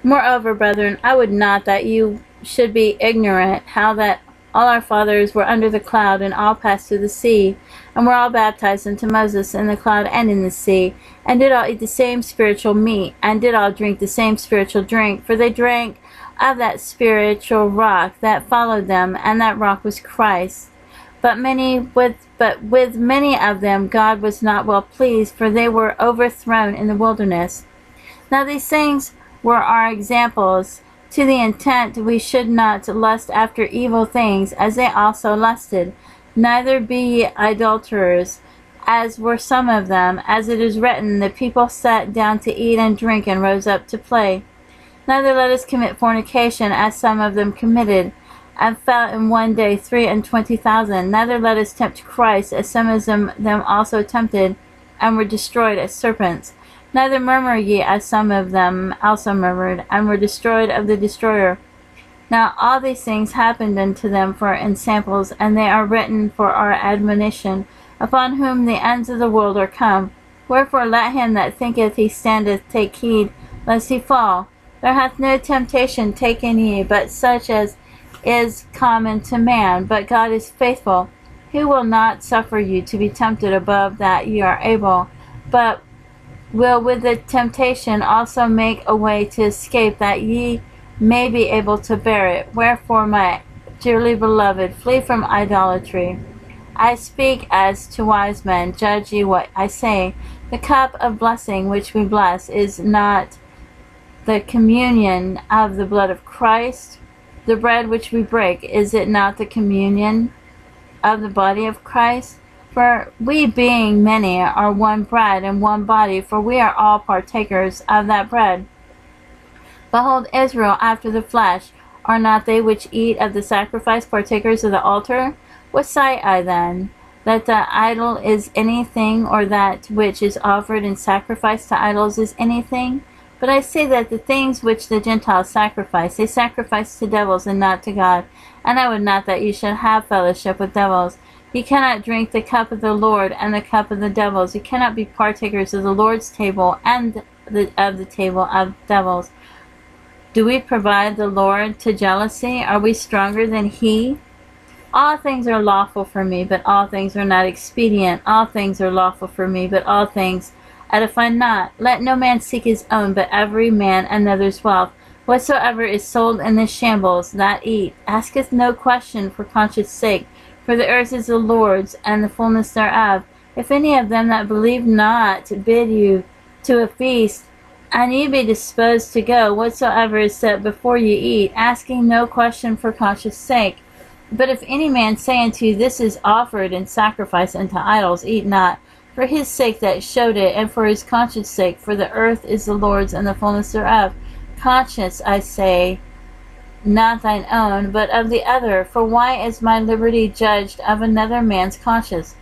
Moreover, brethren, I would not that you should be ignorant how that all our fathers were under the cloud, and all passed through the sea, and were all baptized unto Moses in the cloud and in the sea, and did all eat the same spiritual meat, and did all drink the same spiritual drink, for they drank of that spiritual rock that followed them, and that rock was Christ. But with many of them God was not well pleased, for they were overthrown in the wilderness. Now these things were our examples, to the intent we should not lust after evil things, as they also lusted. Neither be ye idolaters, as were some of them, as it is written, the people sat down to eat and drink, and rose up to play. Neither let us commit fornication, as some of them committed, and fell in one day 23,000. Neither let us tempt Christ, as some of them also tempted, and were destroyed as serpents. Neither murmur ye, as some of them also murmured, and were destroyed of the destroyer. Now all these things happened unto them for ensamples, and they are written for our admonition, upon whom the ends of the world are come. Wherefore let him that thinketh he standeth take heed, lest he fall. There hath no temptation taken ye, but such as is common to man. But God is faithful, who will not suffer you to be tempted above that ye are able, but will with the temptation also make a way to escape, that ye may be able to bear it. Wherefore, my dearly beloved, flee from idolatry. I speak as to wise men. Judge ye what I say. The cup of blessing which we bless, is not the communion of the blood of Christ? The bread which we break, is it not the communion of the body of Christ? For we, being many, are one bread and one body, for we are all partakers of that bread. Behold, Israel after the flesh, are not they which eat of the sacrifice partakers of the altar? What say I then? That the idol is anything, or that which is offered in sacrifice to idols is anything? But I say that the things which the Gentiles sacrifice, they sacrifice to devils and not to God. And I would not that you should have fellowship with devils. You cannot drink the cup of the Lord and the cup of the devils. You cannot be partakers of the Lord's table and of the table of devils. Do we provide the Lord to jealousy? Are we stronger than he? All things are lawful for me, but all things are not expedient. All things are lawful for me, but all things edify not. Let no man seek his own, but every man another's wealth. Whatsoever is sold in the shambles, that eat, asketh no question for conscience sake. For the earth is the Lord's, and the fullness thereof. If any of them that believe not bid you to a feast, and ye be disposed to go, whatsoever is set before you eat, asking no question for conscience sake. But if any man say unto you, this is offered in sacrifice unto idols, eat not, for his sake that showed it, and for his conscience sake, for the earth is the Lord's, and the fullness thereof. Conscience, I say, not thine own, but of the other. For why is my liberty judged of another man's conscience?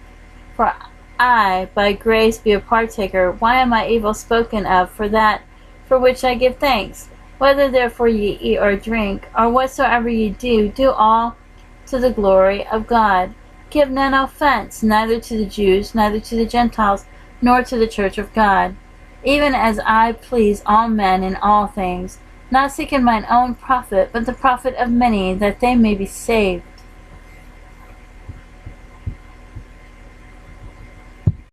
For I, by grace, be a partaker. Why am I evil spoken of for that for which I give thanks? Whether therefore ye eat or drink, or whatsoever ye do, do all to the glory of God. Give none offense, neither to the Jews, neither to the Gentiles, nor to the church of God, even as I please all men in all things, not seeking mine own profit, but the profit of many, that they may be saved.